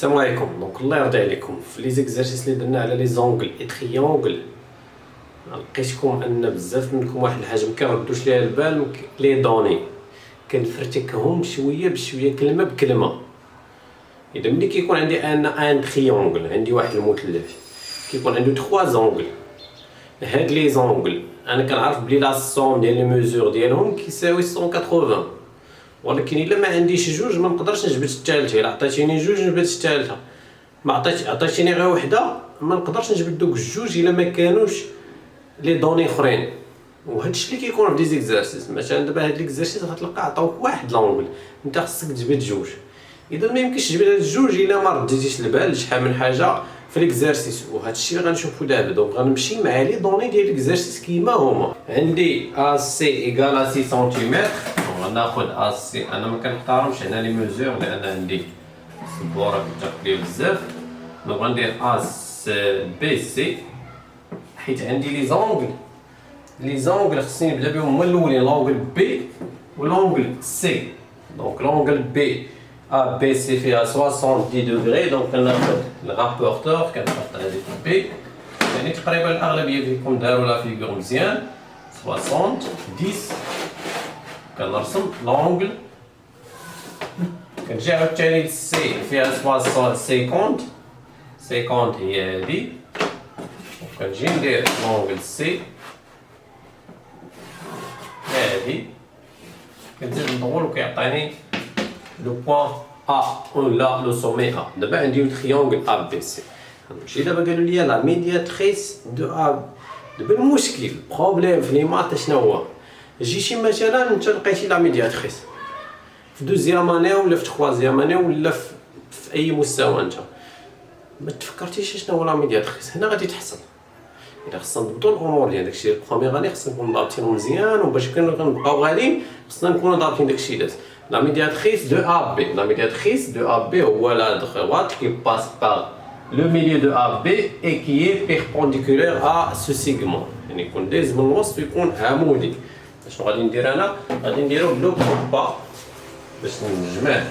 السلام عليكم. دونك الله يرضي عليكم في لي زيكزارسيس اللي درنا على لي زونغل اي تريونغل لقيتكم ان بزاف منكم واحد الحاجه ما كيردوش ليها البال. لي دوني كنفرتكهم شويه بشويه كلمه بكلمه. اذا ملي كيكون عندي ان تريونغل، عندي واحد المثلث كيكون عنده 3 زونغل، هاد لي زونغل انا كنعرف بلي لا سوم ديال لي ميزور ديالهم كيساوي 180، ولكن الا ما عنديش جوج ما نقدرش نجبد الثالثه. الا عطيتيني جوج نجبد الثالثه، ما عطيتيني غير وحده ما نقدرش نجبد دوك الجوج الا ما كانوش لي دوني اخرين. وهذا الشيء اللي كيكون في دي زيكزارسيس. مثلا دابا هاد ليكزارسيس غتلقى عطاوك واحد لونغل، انت خصك تجبد جوج. اذا ما يمكنش تجبد هاد الجوج الا ما رديتيش البال لشحال من حاجه في ليكزارسيس، وهذا الشيء اللي غنشوفو دابا. دونك غنمشي مع لي دوني ديال ليكزارسيس كيما هما. عندي AC ايكال 6 سنتيمتر، غناخد AC. انا ما كنحترمش هنا لي ميزور لان عندي السبوره كتاخد ليا بزاف. دونك غندير BC حيت عندي لي زونغل خصني نبدا بهم هما الاولين، لونغل بي ولونغل سي. دونك لونغل بي ABC فيها 70 دوغري، دونك كناخد الرابورتور كنحط هذيك بي. يعني تقريبا الاغلبيه فيكم داروا لا فيغور مزيان. 60 10 كنرسم لونغل. كنجي عاوتاني للسي فيها 50 هي هادي، وكنجي ندير لونغل سي هادي. كنزيد ندور وكيعطيني لو بوين A ولا لو سومي A. دابا عندي تريونغل ABC. غنمشي دابا قالوا لي لا ميدياتريس دو A. دابا المشكل بروبليم في لي مات شنو هو؟ جيتي مثلا انت لقيتي لا ميدياتريس في دوزيام اني ولا في تخوازيام اني ولا في اي مستوى، انت ما تفكرتيش شنو هو لا ميدياتريس. هنا غادي تحصل الا خصنا نضبطوا الامور ديال داكشي. البروميير اني خصنا نكونوا ضابطينو مزيان، وباش كنبقاو غاديين خصنا نكونوا ضابطين داكشي داز. La médiatrice de AB. La médiatrice de AB ou la droite qui passe par le milieu de AB et qui est perpendiculaire à ce segment. يعني يكون دايز من الوسط ويكون عمودي. شنو غادي ندير انا؟ غادي نديرو بلو كوبا باش نجمع.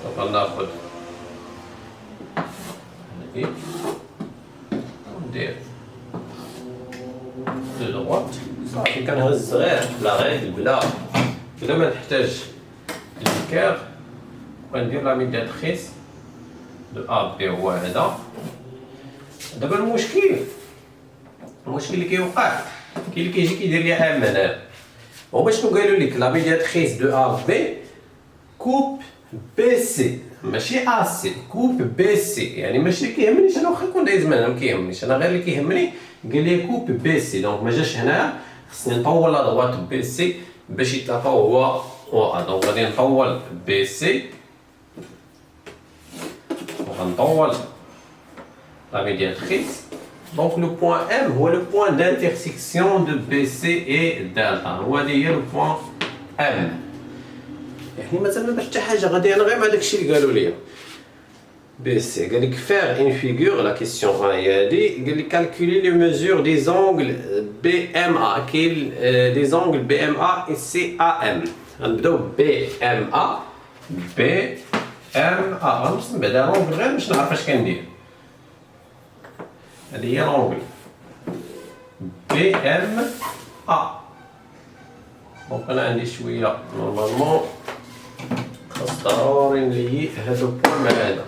دونك غناخد هادي وندير دو دروات صافي. كنهز غير لا ريغل بلا ما نحتاج الكار. وغندير لا ميدياتريس دو AB هو هذا. دابا المشكل اللي كيوقع كاين اللي كيجي كيدير لي ام هنا. هما شنو قالوا لك؟ لا ميدياتريس دو AB كوب BC ماشي AC، كوب BC. يعني ماشي كيهمنيش انا واخا يكون دايز معنا، ما كيهمنيش انا، غير اللي كيهمني قال لي كوب BC. دونك ما جاش هنا، خصني نطول لا دروات BC باش يتلاقاو هو. دونك غادي نطول BC وغنطول لا ميدياتريس. دونك لو بوين M هو لو بوين دانترسيكسيون دو BC اي دالتا، هو هذه هي لو بوين M. يعني مثلا ما باش حتى حاجه، غادي انا غير مع داكشي اللي قالوا لي. BC قال لك فير اون فيغور، لا كيسيون هي هادي. قال لك كالكولي لي ميزور دي زونغل BMA. كاين دي زونغل BMA et CAM. غنبداو BMA غنرسم بعدا لونغل غير باش نعرف اش كندير. هادي هي لونغل BMA. دونك انا عندي شويه نورمالمون خاص ضروري نلي هادو بوين مع هذا.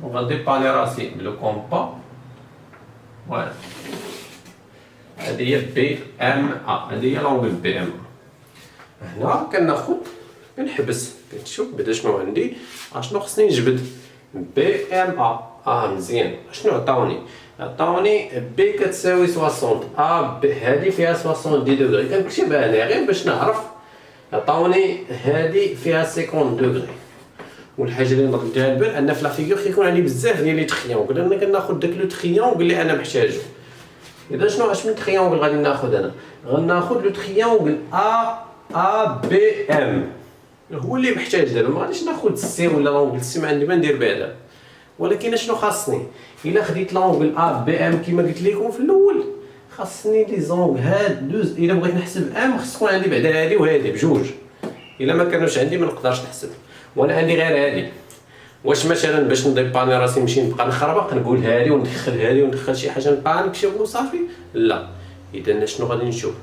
وغنديبالي راسي بلو كومبا. فوالا هذه هي BMA، هذه هي لونغل BMA. هنا كناخد كنحبس كتشوف بدا شنو عندي، اشنو خصني نجبد. BMA مزيان. شنو عطاوني بي كتساوي 60، هذه فيها 70 دوغري. كنكتبها هنا غير باش نعرف. عطاوني هذه فيها 50 دوغري. والحاجه اللي نضرب لها البال ان في لا فيغور كيكون عندي بزاف ديال لي تريونغل. انا كناخد داك لو تريونغل اللي انا محتاجو. اذا شنو اش من تريونغل غادي ناخد انا؟ غناخد لو تريونغل ABM هو اللي محتاج. دابا ما غاديش ناخد السي ولا لونغل السي، ما عندي ما ندير بعدا. ولكن شنو خاصني؟ الا خديت لونغل ABM كما قلت لكم في الاول، خاصني لي زونغل هاد دوز. الا بغيت نحسب ام خص تكون عندي بعدا هادي وهادي بجوج. الا ما كانوش عندي ما نقدرش نحسب، وانا عندي غير هادي. واش مثلا باش نديباني راسي نمشي نبقى نخربق نقول هادي وندخل هادي وندخل شي حاجه نبقى نكشف وصافي؟ لا. اذا شنو غادي نشوف؟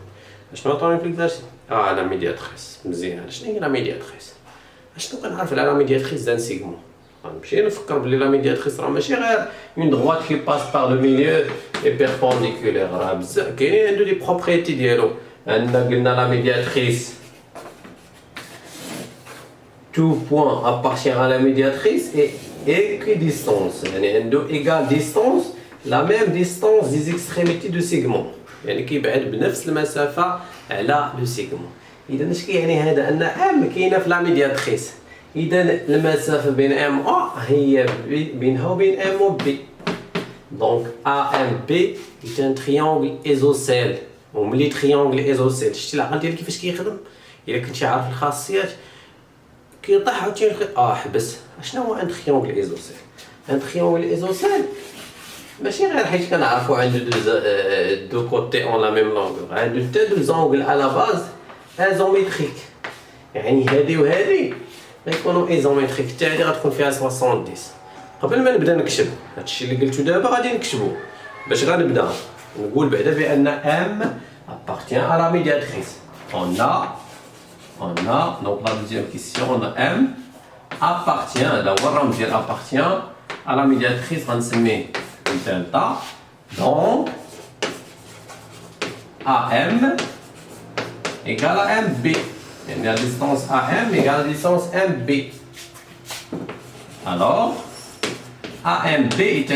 شنو عطوني في ليكزارسيس؟ لا ميدياتريس. مزيان. شنو هي لا ميدياتريس؟ شنو كنعرف على لا ميدياتريس دان سيغمون؟ غنمشي نفكر بلي لا ميدياتريس راه ماشي غير اون دغوات كي باس بار لو ميليو اي بيربونديكولير، راه بزاف كاينين عنده دي بروبريتي ديالو. عندنا قلنا لا ميدياتريس tout point appartient à la médiatrice et équidistance. يعني عنده égale distance la même distance des extrémités de segment. يعني كيبعد بنفس المسافة على لو سيغمون. إذا اش كيعني هذا؟ أن ام كاينة في لا ميدياتريس. إذا المسافة بين ام أ هي بينها وبين ام و بي. دونك ا ام بي est un triangle isocèle. وملي triangle isocèle شتي العقل ديالك كيفاش كيخدم؟ إلا كنتي عارف الخاصيات كيطيح عاوتاني حبس. شنو هو ان تريونغل ايزوسيل؟ ان تريونغل ايزوسيل ماشي غير حيت كنعرفوا عنده دو كوتي اون لا ميم لونغور، عنده حتى دو زونغل على باز ازوميتريك. يعني هادي وهادي غيكونوا ايزوميتريك، حتى هادي غتكون فيها 70. قبل ما نبدا نكتب هادشي اللي قلتو دابا غادي نكتبو باش غنبدا نقول بعدا بان ام appartient à la médiatrice. On a, donc la deuxième question, on a M appartient, d'abord on dit appartient à la médiatrice, on se met delta, donc AM égale à MB. Et la distance AM égale à la distance MB. Alors, AMB est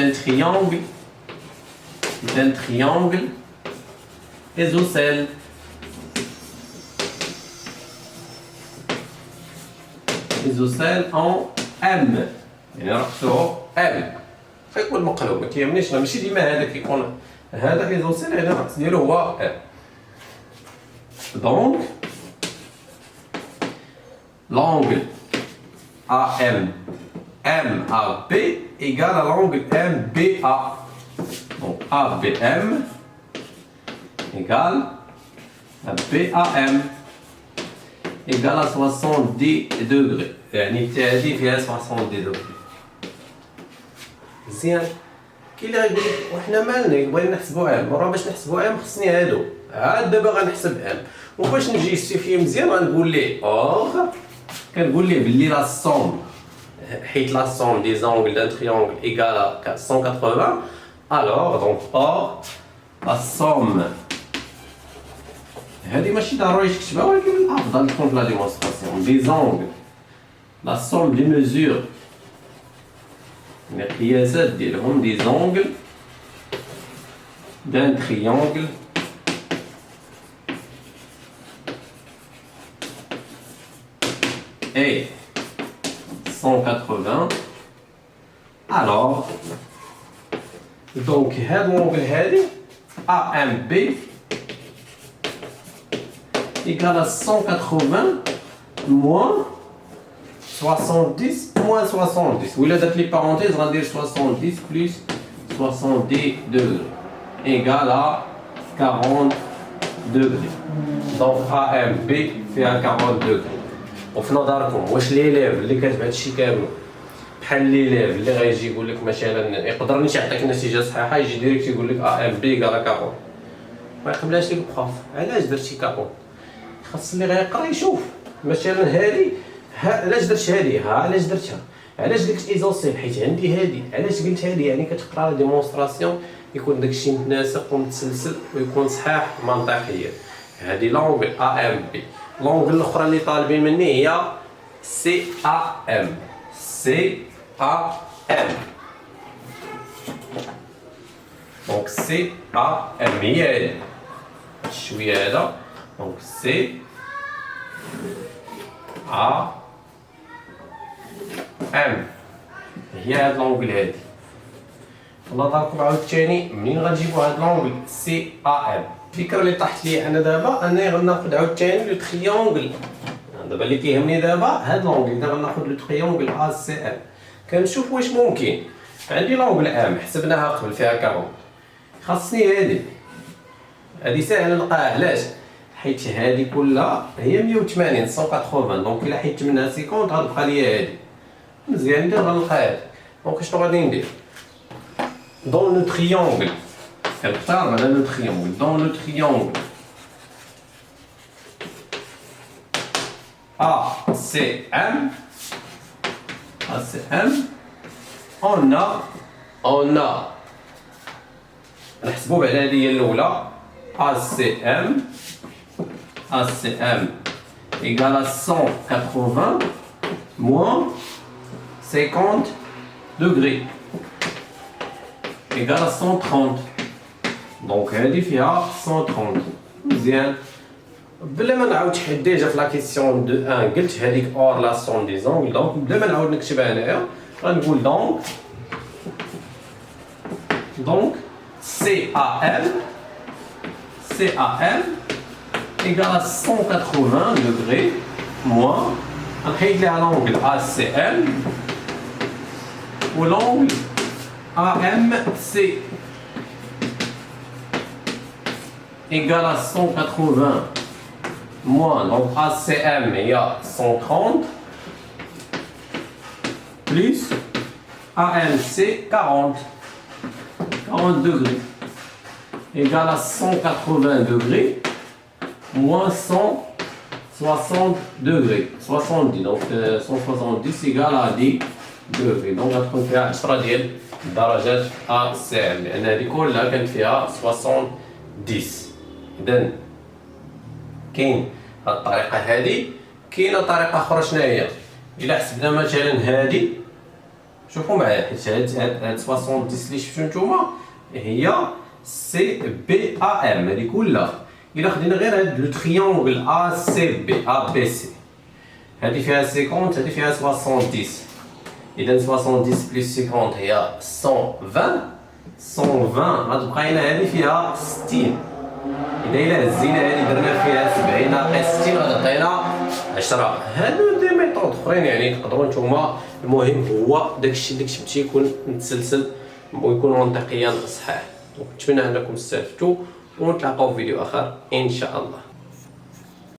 un triangle isocèle. isocèle en M. يعني نركزو M. غيكون مقلوب، ما كيهمنيش ماشي ديما هذا كيكون هذا ايزوسيل، يعني الرأس ديالو هو M. Donc l'angle AM MAB égale à l'angle MBA. Donc ABM égale à BAM égale à 70 degrés. يعني التعدي فيها 70 degrés. مزيان. كاين اللي غيقول لك وحنا مالنا بغينا نحسبوا عام، وراه باش نحسبوا عام خصني هادو. عاد دابا غنحسب عام، وباش نجيستيفي مزيان غنقول ليه كنقول ليه بلي لا سوم، حيت لا سوم دي زونغل دان تريونغل ايكال ا 180. الوغ دونك لا سوم هذه ماشي ضروري تكتبها، ولكن الافضل تكون في لا ديمونستراسيون دي زونغل. لا سوم دي ميزور القياسات ديالهم دي زونغل دان تريونغل et 180. Alors donc هاد l'angle هادي AMB égale à 180 moins 70 moins 70. ولا درت لي parenthèse غندير 70 plus 70 degrés égale à 40 degrés. Donc AMB فيها 40 degrés. وفي نظركم واش ليليف اللي كاتب هادشي كامل بحال ليليف اللي غيجي يقول لك مثلا يقدر ماشي يعطيك النتيجه صحيحه يجي ديريكت يقول لك ام بي قال 40 ما يقبلهاش لك بروف؟ علاش درتي 40؟ خاص اللي غيقرا يشوف مثلا هادي علاش درت هادي علاش درتها، علاش قلت ايزوسيل حيت عندي هادي، علاش قلت هادي يعني كتقرا لا ديمونستراسيون يكون داكشي متناسق ومتسلسل ويكون صحيح منطقيا. هادي لونغل ام بي. لونغل الاخرى اللي طالبين مني هي سي ام. سي ام دونك سي ام هي هادي شويه هذا. دونك سي ام هي هاد لونغل هادي. الله داركم عاوتاني منين غنجيبو هاد لونغل سي ام؟ الفكره اللي طاحت لي انا دابا انني غناخذ عاوتاني لو تريونغل. دابا اللي كيهمني دابا هاد لونغل، اذا غناخذ لو تريونغل ا سي ام كنشوف واش ممكن. عندي لونغل ام حسبناها قبل فيها 40، خاصني هادي ساهله نلقاها. علاش؟ حيت هادي كلها هي 180 180. دونك الا حيدت منها 50 غتبقى لي هادي. مزيان ندير غنلقى هادي. دونك شنو غادي ندير؟ دون لو تريونغل اقترب على لو تريونغل. دون لو تريونغل ACM on a نحسبو على هذه هي الأولى. ACM égale à 180 moins 50 degrés égale à 130. دونك هذه فيها 130. مزيان. بلا ما نعاود حيت ديجا في لا كيسيون دو 1 قلت هذيك اور لاسون دي زونغل. دونك بلا ما نعاود نكتبها هنايا غنقول دونك CAM égale à 180 degrés moins غنحيد ليها l'angle ACM و l'angle AMC égale à 180 moins, donc ACM il y a 130 plus AMC 40 degrés égale à 180 degrés moins 160 degrés 70. Donc 170 égale à 10 degrés. donc غتكون فيها 10 ديال درجات ACM لأن هذه كلها كانت فيها 70. إذن كاين هاد الطريقة هادي. كاينة طريقة أخرى شنو هي؟ إلا حسبنا مثلا هادي شوفوا معايا حيت هاد 70 اللي شفتو نتوما هي CBAM هادي كلها. إلا خدينا غير هاد لو تريونغل ABC هادي فيها 50 هادي فيها 70. إذا 70 بلس 50 هي 120 غتبقى لنا هادي فيها 60. إلا هزينا هادي درنا فيها 70 ناقص 60 غتعطينا 10. هادو دي ميثود أخرين يعني تقدروا نتوما. المهم هو داكشي اللي كتبتي يكون متسلسل ويكون منطقيا صحيح. نتمنى أنكم استفدتوا ونتلاقاو في فيديو آخر إن شاء الله.